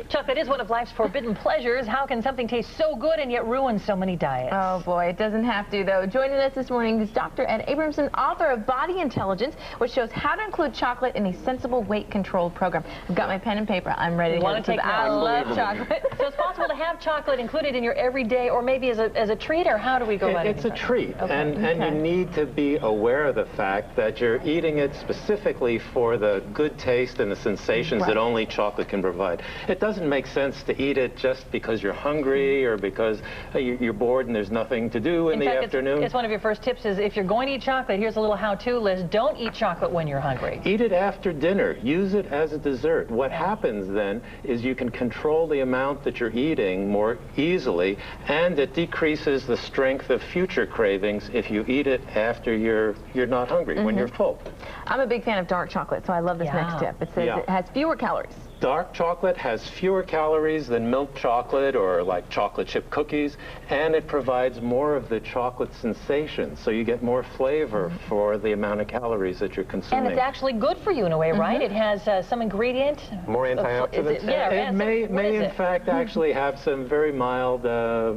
Chocolate is one of life's forbidden pleasures. How can something taste so good and yet ruin so many diets? Oh boy, it doesn't have to though. Joining us this morning is Dr. Ed Abramson, author of Body Intelligence, which shows how to include chocolate in a sensible weight control program. I've got my pen and paper. I'm ready to take notes. I love chocolate. So it's possible to have chocolate included in your everyday, or maybe as a treat, or how do we go about it? It's a treat, okay. and you need to be aware of the fact that you're eating it specifically for the good taste and the sensations that only chocolate can provide. It doesn't make sense to eat it just because you're hungry or because you're bored and there's nothing to do in the afternoon. It's one of your first tips is if you're going to eat chocolate, here's a little how-to list. Don't eat chocolate when you're hungry. Eat it after dinner. Use it as a dessert. What happens then is you can control the amount that you're eating more easily, and it decreases the strength of future cravings if you eat it after you're not hungry, when you're full. I'm a big fan of dark chocolate, so I love this next tip. It says it has fewer calories. Dark chocolate has fewer calories than milk chocolate or like chocolate chip cookies, and it provides more of the chocolate sensation, so you get more flavor for the amount of calories that you're consuming. And it's actually good for you in a way, right? It has some ingredient. More antioxidants? It may in fact actually have some very mild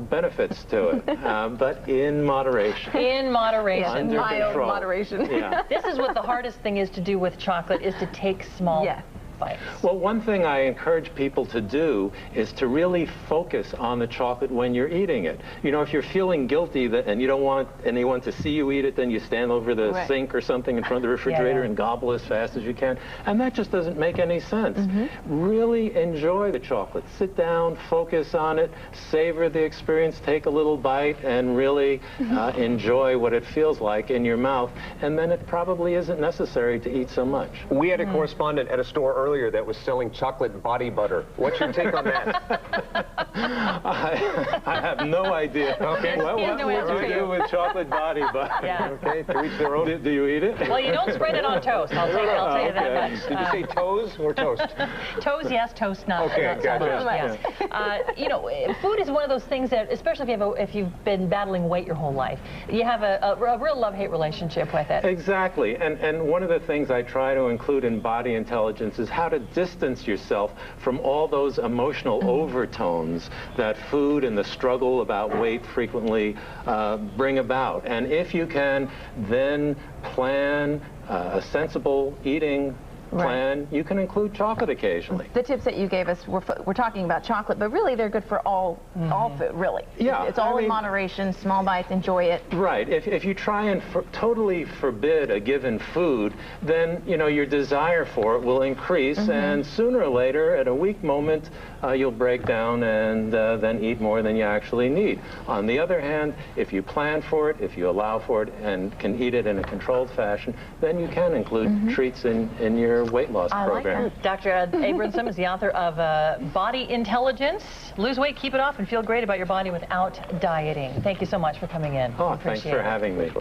benefits to it, but in moderation. In moderation. Under mild control. Moderation. Yeah. This is what the hardest thing is to do with chocolate, is to take small bites. Well, one thing I encourage people to do is to really focus on the chocolate when you're eating it. You know, if you're feeling guilty and you don't want anyone to see you eat it, then you stand over the sink or something in front of the refrigerator and gobble as fast as you can. And that just doesn't make any sense. Really enjoy the chocolate. Sit down, focus on it, savor the experience, take a little bite, and really enjoy what it feels like in your mouth. And then it probably isn't necessary to eat so much. We had a correspondent at a store earlier that was selling chocolate body butter. What's your take on that? I have no idea. Okay. What do you do with chocolate body butter? Okay, to each their own. Do you eat it? Well, you don't spread it on toast. I'll tell you that much. Did you say toes or toast? Toes, yes. Toast, not. Okay, not gotcha. So much, you know, food is one of those things that, especially if you've been battling weight your whole life, you have a real love-hate relationship with it. Exactly. And one of the things I try to include in Body Intelligence is how to distance yourself from all those emotional overtones that food and the struggle about weight frequently bring about. And if you can then plan a sensible eating plan, you can include chocolate occasionally. The tips that you gave us, we're talking about chocolate, but really they're good for all food, really. Yeah. It's all in moderation, small bites, enjoy it. Right. If you try and totally forbid a given food, then, you know, your desire for it will increase, and sooner or later, at a weak moment, you'll break down and then eat more than you actually need. On the other hand, if you plan for it, if you allow for it, and can eat it in a controlled fashion, then you can include treats in your weight loss program. Like that. Dr. Ed Abramson is the author of Body Intelligence. Lose weight, keep it off, and feel great about your body without dieting. Thank you so much for coming in. Oh, thanks for having me.